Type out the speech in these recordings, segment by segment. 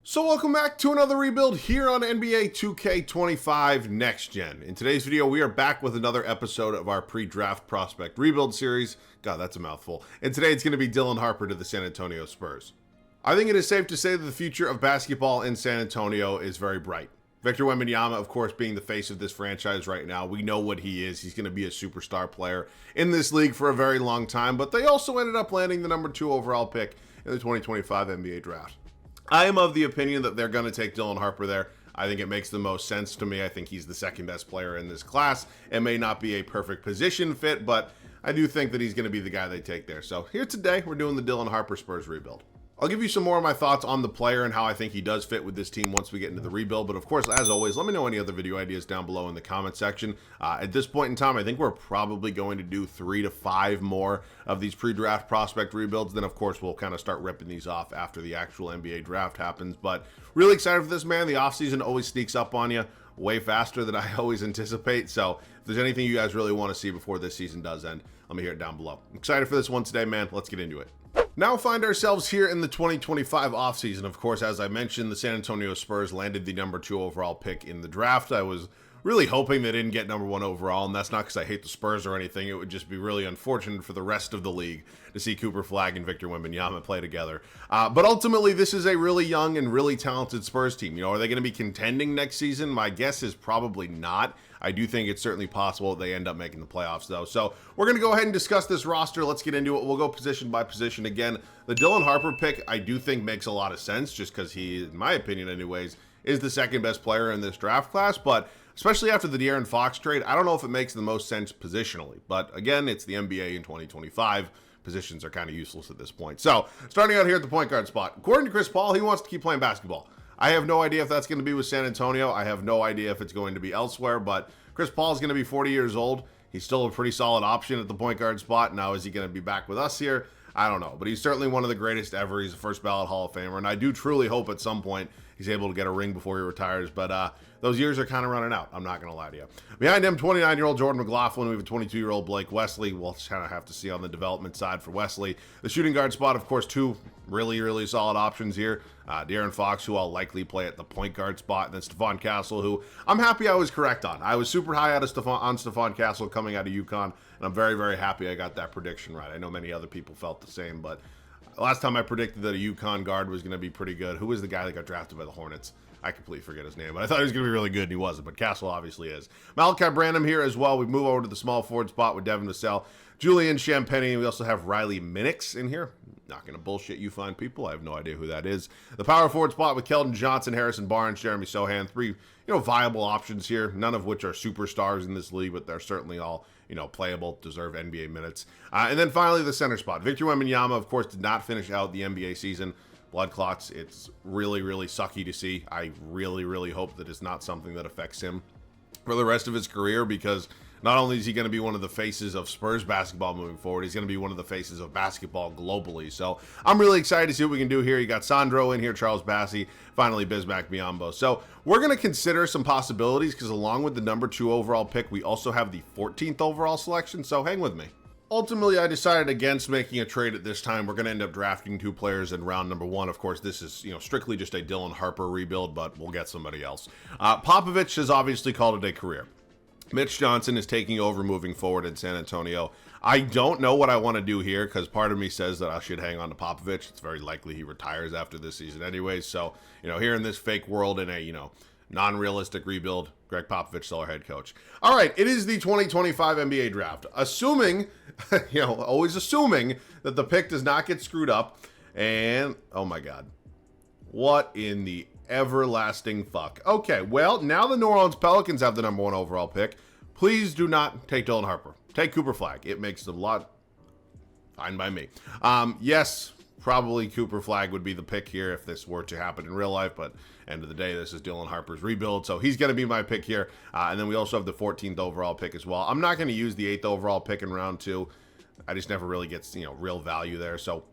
So welcome back to another rebuild here on NBA 2K25 Next Gen. In today's video, we are back with another episode of our pre-draft prospect rebuild series. God, that's a mouthful. And today it's going to be Dylan Harper to the San Antonio Spurs. I think it is safe to say that the future of basketball in San Antonio is very bright. Victor Wembanyama, of course, being the face of this franchise right now. We know what he is. He's going to be a superstar player in this league for a very long time. But they also ended up landing the number 2 overall pick in the 2025 NBA draft. I am of the opinion that they're going to take Dylan Harper there. I think it makes the most sense to me. I think he's the second best player in this class. It may not be a perfect position fit, but I do think that he's going to be the guy they take there. So here today, we're doing the Dylan Harper Spurs rebuild. I'll give you some more of my thoughts on the player and how I think he does fit with this team once we get into the rebuild. But of course, as always, let me know any other video ideas down below in the comment section. At this point in time, I think we're probably going to do 3 to 5 more of these pre-draft prospect rebuilds. Then, of course, we'll kind of start ripping these off after the actual NBA draft happens. But really excited for this, man. The offseason always sneaks up on you way faster than I always anticipate. So if there's anything you guys really want to see before this season does end, let me hear it down below. I'm excited for this one today, man. Let's get into it. Now find ourselves here in the 2025 offseason. Of course, as I mentioned, the San Antonio Spurs landed the number 2 overall pick in the draft. I was really hoping they didn't get number 1 overall, and that's not because I hate the Spurs or anything. It would just be really unfortunate for the rest of the league to see Cooper Flagg and Victor Wembanyama play together. But ultimately, this is a really young and really talented Spurs team. You know, are they going to be contending next season? My guess is probably not. I do think it's certainly possible they end up making the playoffs, though. So we're going to go ahead and discuss this roster. Let's get into it. We'll go position by position again. The Dylan Harper pick, I do think makes a lot of sense, just because he, in my opinion anyways, is the second best player in this draft class. But especially after the De'Aaron Fox trade, I don't know if it makes the most sense positionally. But again, it's the NBA in 2025. Positions are kind of useless at this point. So starting out here at the point guard spot, according to Chris Paul, he wants to keep playing basketball. I have no idea if that's going to be with San Antonio. I have no idea if it's going to be elsewhere, but Chris Paul is going to be 40 years old. He's still a pretty solid option at the point guard spot. Now, is he going to be back with us here? I don't know, but he's certainly one of the greatest ever. He's a first ballot Hall of Famer, and I do truly hope at some point he's able to get a ring before he retires, but those years are kind of running out. I'm not going to lie to you. Behind him, 29-year-old Jordan McLaughlin. We have a 22-year-old Blake Wesley. We'll kind of have to see on the development side for Wesley. The shooting guard spot, of course, 2 really, really solid options here. De'Aaron Fox, who I'll likely play at the point guard spot, and then Stephon Castle, who I'm happy I was correct on. I was super high on Stephon Castle coming out of UConn, and I'm very, very happy I got that prediction right. I know many other people felt the same, but last time I predicted that a UConn guard was going to be pretty good. Who was the guy that got drafted by the Hornets? I completely forget his name, but I thought he was going to be really good, and he wasn't, but Castle obviously is. Malachi Branham here as well. We move over to the small forward spot with Devin Vassell, Julian Champagnie, and we also have Riley Minix in here. Not going to bullshit you fine people. I have no idea who that is. The power forward spot with Keldon Johnson, Harrison Barnes, Jeremy Sohan. 3, viable options here, none of which are superstars in this league, but they're certainly all, playable, deserve NBA minutes. And then finally, the center spot. Victor Wembanyama, of course, did not finish out the NBA season. Blood clots, it's really, really sucky to see. I really, really hope that it's not something that affects him for the rest of his career, because not only is he going to be one of the faces of Spurs basketball moving forward, he's going to be one of the faces of basketball globally. So I'm really excited to see what we can do here. You got Sandro in here, Charles Bassey, finally Bismack Biyombo. So we're going to consider some possibilities, because along with the number 2 overall pick, we also have the 14th overall selection. So hang with me. Ultimately, I decided against making a trade at this time. We're going to end up drafting 2 players in round number 1. Of course, this is, strictly just a Dylan Harper rebuild, but we'll get somebody else. Popovich has obviously called it a career. Mitch Johnson is taking over moving forward in San Antonio. I don't know what I want to do here, because part of me says that I should hang on to Popovich. It's very likely he retires after this season anyways. So, here in this fake world in a, non-realistic rebuild, Greg Popovich still our head coach. All right, it is the 2025 NBA draft. Assuming, always assuming that the pick does not get screwed up. And, oh my God, what in the everlasting fuck? Okay, well, now the New Orleans Pelicans have the number 1 overall pick. Please do not take Dylan Harper. Take Cooper Flagg. It makes a lot fine by me. Yes, probably Cooper Flagg would be the pick here if this were to happen in real life, but end of the day, this is Dylan Harper's rebuild, so he's going to be my pick here. And then we also have the 14th overall pick as well. I'm not going to use the 8th overall pick in round 2. I just never really get, real value there. So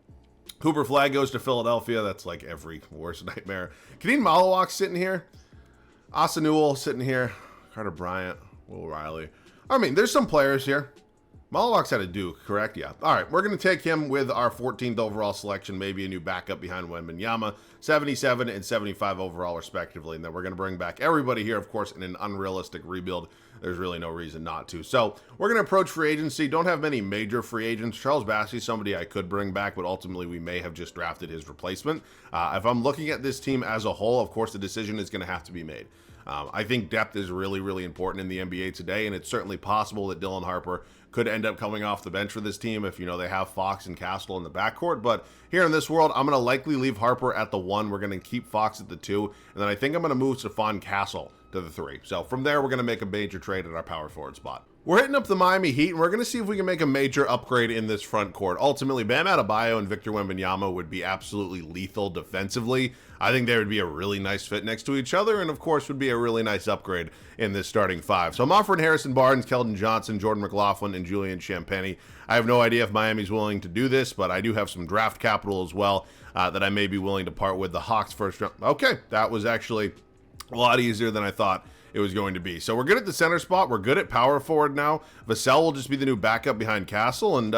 Cooper Flagg goes to Philadelphia. That's like every worst nightmare. Kadeem Maluach sitting here. Asa Newell sitting here. Carter Bryant. Will Riley. I mean, there's some players here. Maluach's at a Duke, correct? Yeah. All right, we're going to take him with our 14th overall selection, maybe a new backup behind Wembanyama, 77 and 75 overall, respectively. And then we're going to bring back everybody here, of course, in an unrealistic rebuild. There's really no reason not to. So we're going to approach free agency. Don't have many major free agents. Charles Bassey, somebody I could bring back, but ultimately we may have just drafted his replacement. If I'm looking at this team as a whole, of course, the decision is going to have to be made. I think depth is really, really important in the NBA today, and it's certainly possible that Dylan Harper could end up coming off the bench for this team if, they have Fox and Castle in the backcourt. But here in this world, I'm going to likely leave Harper at the 1. We're going to keep Fox at the 2. And then I think I'm going to move Stephon Castle to the 3. So from there, we're going to make a major trade at our power forward spot. We're hitting up the Miami Heat, and we're going to see if we can make a major upgrade in this front court. Ultimately, Bam Adebayo and Victor Wembanyama would be absolutely lethal defensively. I think they would be a really nice fit next to each other, and of course would be a really nice upgrade in this starting 5. So I'm offering Harrison Barnes, Keldon Johnson, Jordan McLaughlin, and Julian Champagnie. I have no idea if Miami's willing to do this, but I do have some draft capital as well that I may be willing to part with. The Hawks first round. Okay, that was actually a lot easier than I thought it was going to be. So we're good at the center spot. We're good at power forward now. Vassell will just be the new backup behind Castle. And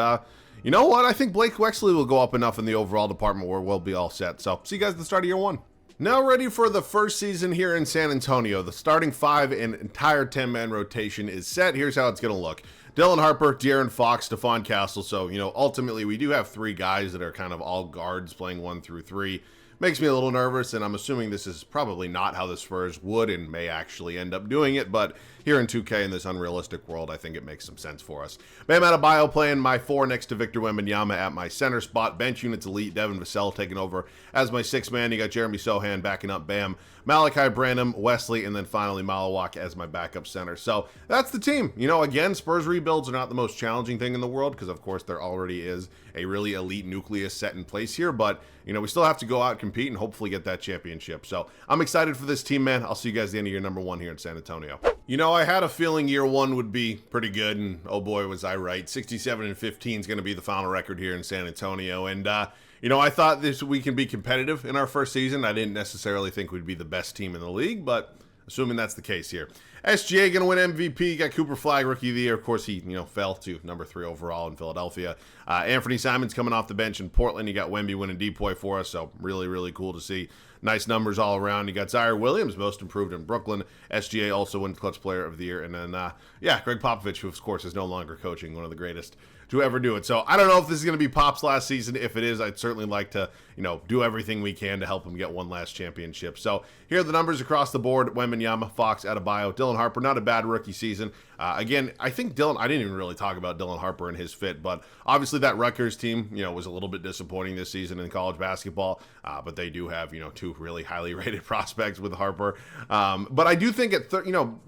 you know what? I think Blake Wexley will go up enough in the overall department where we'll be all set. So see you guys at the start of year 1. Now ready for the first season here in San Antonio. The starting 5 and entire 10-man rotation is set. Here's how it's going to look. Dylan Harper, De'Aaron Fox, Stephon Castle. So, ultimately we do have 3 guys that are kind of all guards playing 1 through 3. Makes me a little nervous, and I'm assuming this is probably not how the Spurs would and may actually end up doing it, but here in 2K in this unrealistic world, I think it makes some sense for us. Bam Adebayo playing my 4 next to Victor Wembanyama at my center spot. Bench units elite. Devin Vassell taking over as my 6th man. You got Jeremy Sohan backing up Bam, Malachi Branham, Wesley, and then finally Maluach as my backup center. So that's the team. Again, Spurs rebuilds are not the most challenging thing in the world because, of course, there already is a really elite nucleus set in place here, but we still have to go out and compete and hopefully get that championship. So I'm excited for this team, man. I'll see you guys at the end of year number 1 here in San Antonio. I had a feeling year 1 would be pretty good, and oh boy, was I right. 67 and 15 is going to be the final record here in San Antonio, and I thought we can be competitive in our first season. I didn't necessarily think we'd be the best team in the league, but assuming that's the case here. SGA going to win MVP. Got Cooper Flag Rookie of the Year. Of course, he fell to number 3 overall in Philadelphia. Anthony Simons coming off the bench in Portland. You got Wemby winning DPOY for us, so really, really cool to see. Nice numbers all around. You got Zaire Williams, most improved in Brooklyn. SGA also wins Clutch Player of the Year. And then, Greg Popovich, who, of course, is no longer coaching, one of the greatest to ever do it. So I don't know if this is going to be Pop's last season. If it is, I'd certainly like to, do everything we can to help him get one last championship. So here are the numbers across the board. Wembanyama, Fox, Adebayo, Dylan Harper, not a bad rookie season. Again, I think I didn't even really talk about Dylan Harper and his fit, but obviously that Rutgers team, was a little bit disappointing this season in college basketball, but they do have, 2 really highly rated prospects with Harper. But I do think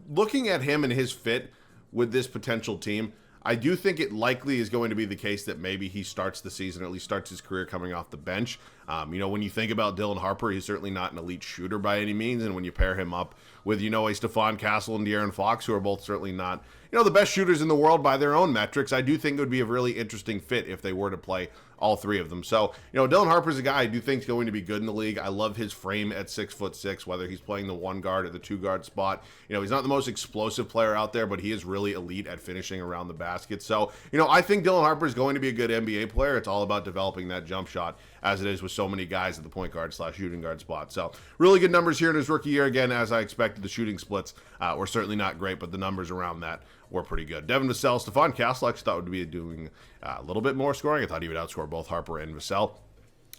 looking at him and his fit with this potential team, I do think it likely is going to be the case that maybe he starts the season, or at least starts his career coming off the bench. When you think about Dylan Harper, he's certainly not an elite shooter by any means. And when you pair him up with, a Stephon Castle and De'Aaron Fox, who are both certainly not, the best shooters in the world by their own metrics, I do think it would be a really interesting fit if they were to play all 3 of them. So, Dylan Harper's a guy I do think is going to be good in the league. I love his frame at 6'6", whether he's playing the 1 guard or the 2 guard spot. He's not the most explosive player out there, but he is really elite at finishing around the basket. So, I think Dylan Harper is going to be a good NBA player. It's all about developing that jump shot, as it is with so many guys at the point guard / shooting guard spot. So really good numbers here in his rookie year. Again, as I expected, the shooting splits were certainly not great, but the numbers around that were pretty good. Devin Vassell, Stephon Castle, I thought would be doing a little bit more scoring. I thought he would outscore both Harper and Vassell.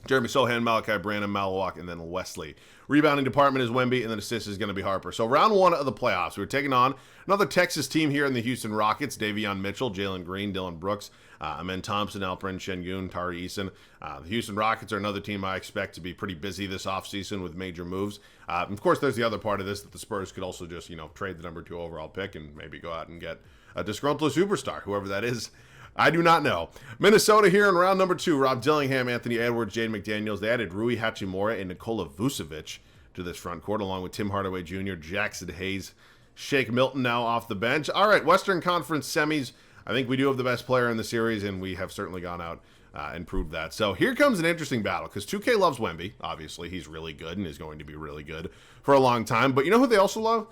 Jeremy Sohan, Malachi Branham, Maluach, and then Wesley. Rebounding department is Wemby, and then assists is going to be Harper. So round 1 of the playoffs, we're taking on another Texas team here in the Houston Rockets. Davion Mitchell, Jalen Green, Dylan Brooks, Amen Thompson, Alperen Şengün, Tari Eason. The Houston Rockets are another team I expect to be pretty busy this offseason with major moves. Of course, there's the other part of this that the Spurs could also just, trade the number 2 overall pick and maybe go out and get a disgruntled superstar, whoever that is. I do not know. Minnesota here in round number 2. Rob Dillingham, Anthony Edwards, Jaden McDaniels. They added Rui Hachimura and Nikola Vucevic to this front court, along with Tim Hardaway Jr., Jackson Hayes, Shake Milton now off the bench. All right, Western Conference semis. I think we do have the best player in the series, and we have certainly gone out and proved that. So here comes an interesting battle, because 2K loves Wemby. Obviously, he's really good and is going to be really good for a long time. But you know who they also love?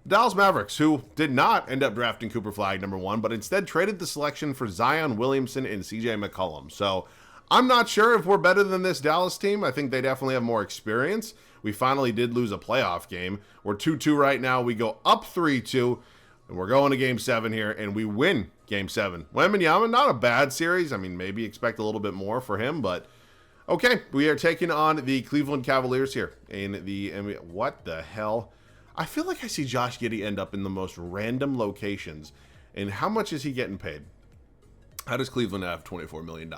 Dallas Mavericks, who did not end up drafting Cooper Flagg #1, but instead traded the selection for Zion Williamson and CJ McCollum. So I'm not sure if we're better than this Dallas team. I think they definitely have more experience. We finally did lose a playoff game. We're 2-2 right now. We go up 3-2, and we're going to Game 7 here, and we win Game 7. Wembanyama, not a bad series. I mean, maybe expect a little bit more for him, but okay. We are taking on the Cleveland Cavaliers here in the NBA. What the hell? I feel like I see Josh Giddey end up in the most random locations. And how much is he getting paid? How does Cleveland have $24 million?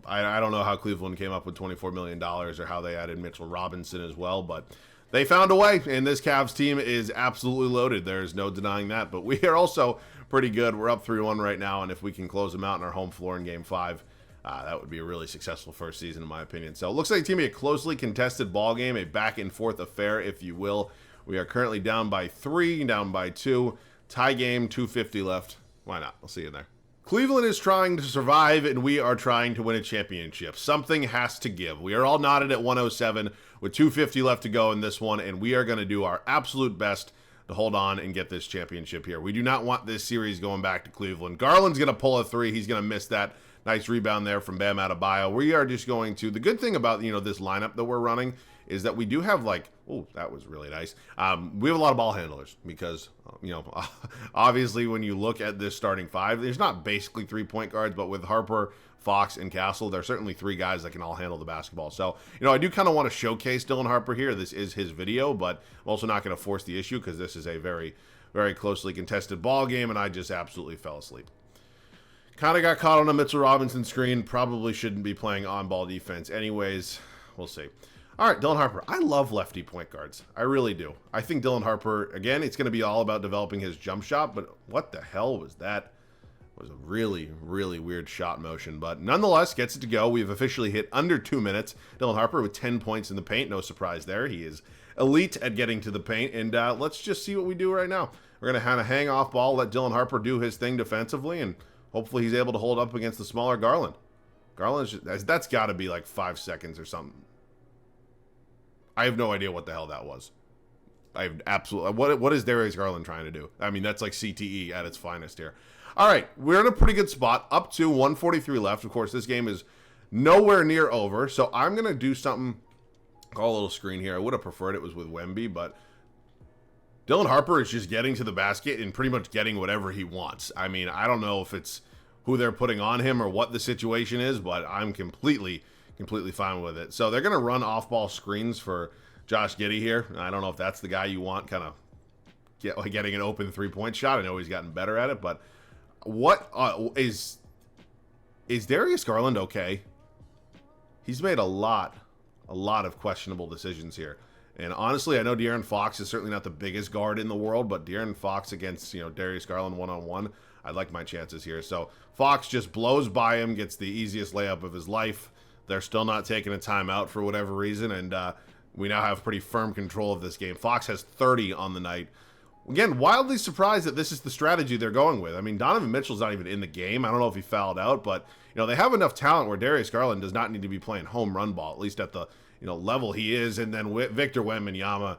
I don't know how Cleveland came up with $24 million or how they added Mitchell Robinson as well, but they found a way, and this Cavs team is absolutely loaded. There's no denying that, but we are also pretty good. We're up 3-1 right now, and if we can close them out in our home floor in Game 5, that would be a really successful first season, in my opinion. So it looks like it's going to be a closely contested ball game, a back-and-forth affair, if you will. We are currently down by 3, down by 2. Tie game, 2:50 left. Why not? We'll see you there. Cleveland is trying to survive, and we are trying to win a championship. Something has to give. We are all knotted at 107 with 2:50 left to go in this one, and we are going to do our absolute best to hold on and get this championship here. We do not want this series going back to Cleveland. Garland's going to pull a 3. He's going to miss that. Nice rebound there from Bam Adebayo. We are just going to, the good thing about, this lineup that we're running is that we do have oh, that was really nice. We have a lot of ball handlers because, obviously when you look at this starting 5, there's not basically 3 point guards, but with Harper, Fox, and Castle, there's certainly 3 guys that can all handle the basketball. So, I do kind of want to showcase Dylan Harper here. This is his video, but I'm also not going to force the issue because this is a very, very closely contested ball game, and I just absolutely fell asleep. Kind of got caught on a Mitchell Robinson screen. Probably shouldn't be playing on-ball defense. Anyways, we'll see. All right, Dylan Harper. I love lefty point guards. I really do. I think Dylan Harper, again, it's going to be all about developing his jump shot, but what the hell was that? It was a really, really weird shot motion, but nonetheless, gets it to go. We've officially hit under 2 minutes. Dylan Harper with 10 points in the paint. No surprise there. He is elite at getting to the paint, and let's just see what we do right now. We're going to kind of hang off ball, let Dylan Harper do his thing defensively, and hopefully he's able to hold up against the smaller Garland. Garland, that's got to be like 5 seconds or something. I have no idea what the hell that was. I have absolutely... What is Darius Garland trying to do? I mean, that's like CTE at its finest here. All right, we're in a pretty good spot. Up to 143 left. Of course, this game is nowhere near over, so I'm going to do something... Call a little screen here. I would have preferred it was with Wemby, but Dylan Harper is just getting to the basket and pretty much getting whatever he wants. I mean, I don't know if it's who they're putting on him or what the situation is, but I'm completely fine with it. So they're going to run off-ball screens for Josh Giddey here. I don't know if that's the guy you want kind of getting an open three-point shot. I know he's gotten better at it, but what is Darius Garland okay? He's made a lot of questionable decisions here. And honestly, I know De'Aaron Fox is certainly not the biggest guard in the world, but De'Aaron Fox against, Darius Garland one-on-one, I like my chances here. So Fox just blows by him, gets the easiest layup of his life. They're still not taking a timeout for whatever reason, and we now have pretty firm control of this game. Fox has 30 on the night. Again, wildly surprised that this is the strategy they're going with. I mean, Donovan Mitchell's not even in the game. I don't know if he fouled out, but they have enough talent where Darius Garland does not need to be playing home run ball, at least at the level he is. And then Victor Wembanyama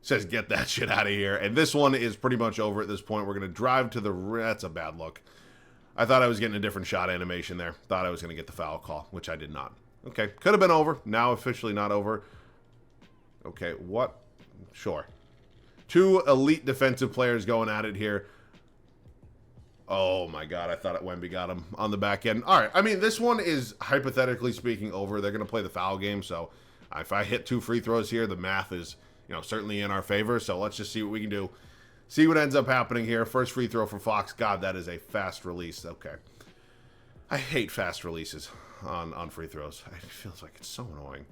says, "Get that shit out of here." And this one is pretty much over at this point. We're going to drive to the... That's a bad look. I thought I was getting a different shot animation there. Thought I was going to get the foul call, which I did not. Okay, could have been over. Now officially not over. Okay, what? Sure. 2 elite defensive players going at it here. Oh my God, I thought Wemby got him on the back end. All right, I mean, this one is hypothetically speaking over. They're going to play the foul game, so if I hit 2 free throws here, the math is, certainly in our favor. So let's just see what we can do. See what ends up happening here. First free throw for Fox. God, that is a fast release. Okay. I hate fast releases on free throws. It feels like it's so annoying.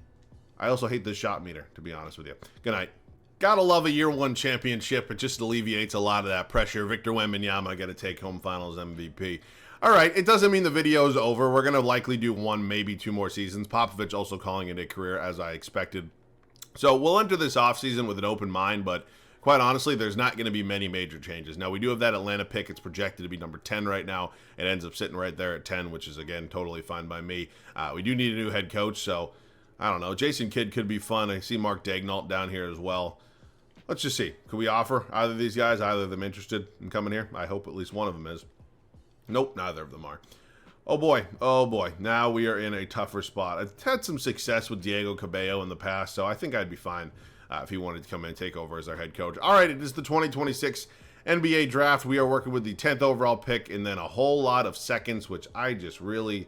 I also hate the shot meter, to be honest with you. Good night. Gotta love a year 1 championship. It just alleviates a lot of that pressure. Victor Wembanyama got to take home finals MVP. All right, it doesn't mean the video is over. We're going to likely do 1, maybe 2 more seasons. Popovich also calling it a career, as I expected. So we'll enter this offseason with an open mind, but quite honestly, there's not going to be many major changes. Now, we do have that Atlanta pick. It's projected to be number 10 right now. It ends up sitting right there at 10, which is, again, totally fine by me. We do need a new head coach, so I don't know. Jason Kidd could be fun. I see Mark Daignault down here as well. Let's just see. Could we offer either of these guys, either of them interested in coming here? I hope at least one of them is. Nope, neither of them are. Oh boy, oh boy. Now we are in a tougher spot. I've had some success with Diego Cabello in the past, so I think I'd be fine if he wanted to come in and take over as our head coach. All right, it is the 2026 NBA draft. We are working with the 10th overall pick and then a whole lot of seconds, which I just really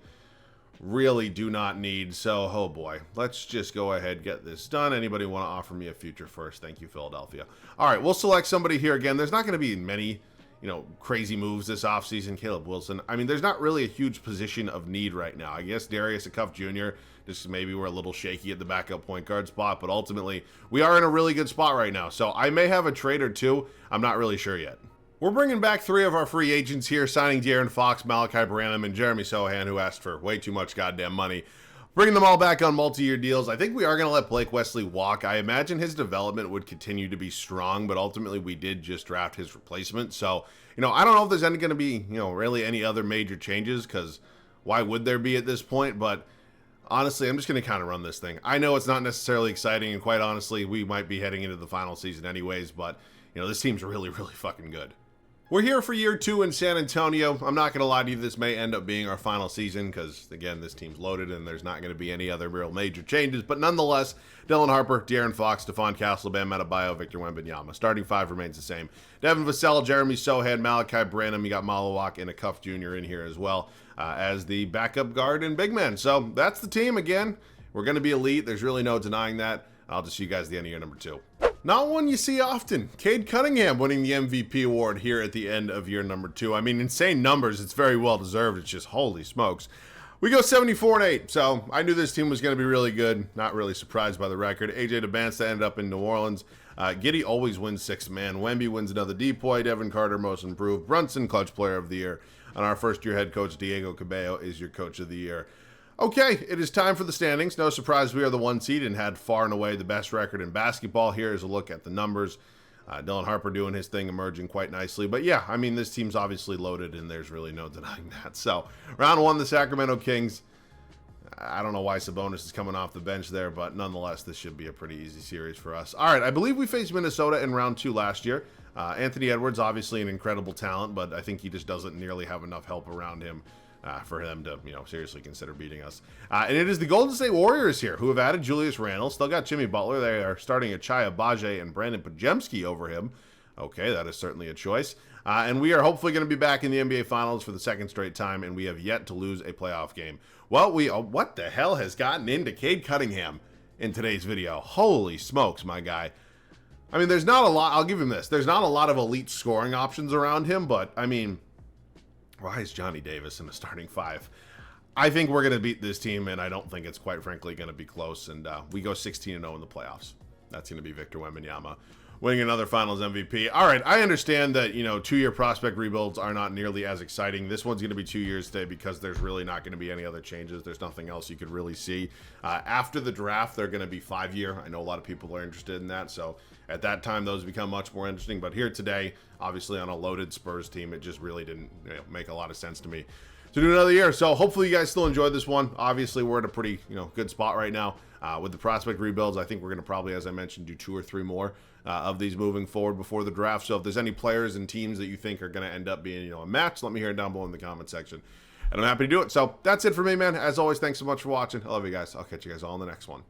do not need. So, oh boy, let's just go ahead, get this done. Anybody want to offer me a future first? Thank you, Philadelphia. All right, we'll select somebody here again. There's not going to be many, crazy moves this offseason. Caleb Wilson. I mean, there's not really a huge position of need right now. I guess Darius Acuff Jr., just maybe we're a little shaky at the backup point guard spot, but ultimately we are in a really good spot right now. So I may have a trade or two. I'm not really sure yet. We're bringing back 3 of our free agents here, signing De'Aaron Fox, Malachi Branham, and Jeremy Sohan, who asked for way too much goddamn money. Bringing them all back on multi-year deals. I think we are going to let Blake Wesley walk. I imagine his development would continue to be strong, but ultimately we did just draft his replacement. So, I don't know if there's going to be, really any other major changes, because why would there be at this point? But honestly, I'm just going to kind of run this thing. I know it's not necessarily exciting, and quite honestly, we might be heading into the final season anyways, but, this team's really fucking good. We're here for year 2 in San Antonio. I'm not going to lie to you, this may end up being our final season because, again, this team's loaded and there's not going to be any other real major changes. But nonetheless, Dylan Harper, De'Aaron Fox, Stephon Castle, Bam Adebayo, Victor Wembanyama. Starting 5 remains the same. Devin Vassell, Jeremy Sohan, Malachi Branham. You got Maluach and Acuff Jr. in here as well as the backup guard and big man. So that's the team again. We're going to be elite. There's really no denying that. I'll just see you guys at the end of year number 2. Not one you see often. Cade Cunningham winning the MVP award here at the end of year number 2. I mean, insane numbers. It's very well deserved. It's just holy smokes. We go 74-8. So I knew this team was going to be really good. Not really surprised by the record. AJ DeBansta ended up in New Orleans. Giddey always wins 6th man. Wemby wins another DPOY. Devin Carter most improved. Brunson clutch player of the year. And our first year head coach Diego Cabello is your coach of the year. Okay, it is time for the standings. No surprise, we are the 1 seed and had far and away the best record in basketball. Here is a look at the numbers. Dylan Harper doing his thing, emerging quite nicely. But yeah, I mean, this team's obviously loaded, and there's really no denying that. So, round 1, the Sacramento Kings. I don't know why Sabonis is coming off the bench there, but nonetheless, this should be a pretty easy series for us. All right, I believe we faced Minnesota in round 2 last year. Anthony Edwards, obviously an incredible talent, but I think he just doesn't nearly have enough help around him for them to, seriously consider beating us. And it is the Golden State Warriors here who have added Julius Randle. Still got Jimmy Butler. They are starting Achai Agbaje and Brandon Podziemski over him. Okay, that is certainly a choice. And we are hopefully going to be back in the NBA Finals for the 2nd straight time, and we have yet to lose a playoff game. Well, what the hell has gotten into Cade Cunningham in today's video? Holy smokes, my guy. I mean, there's not a lot. I'll give him this. There's not a lot of elite scoring options around him, but, I mean, why is Johnny Davis in the starting 5? I think we're going to beat this team, and I don't think it's quite frankly going to be close. And we go 16-0 in the playoffs. That's going to be Victor Wembanyama winning another Finals MVP. All right, I understand that 2-year prospect rebuilds are not nearly as exciting. This one's going to be 2 years today because there's really not going to be any other changes. There's nothing else you could really see. After the draft, they're going to be 5-year. I know a lot of people are interested in that, so at that time, those become much more interesting. But here today, obviously on a loaded Spurs team, it just really didn't make a lot of sense to me to do another year. So hopefully you guys still enjoyed this one. Obviously, we're at a pretty good spot right now with the prospect rebuilds. I think we're going to probably, as I mentioned, do 2 or 3 more of these moving forward before the draft. So if there's any players and teams that you think are going to end up being a match, let me hear it down below in the comment section. And I'm happy to do it. So that's it for me, man. As always, thanks so much for watching. I love you guys. I'll catch you guys all in the next one.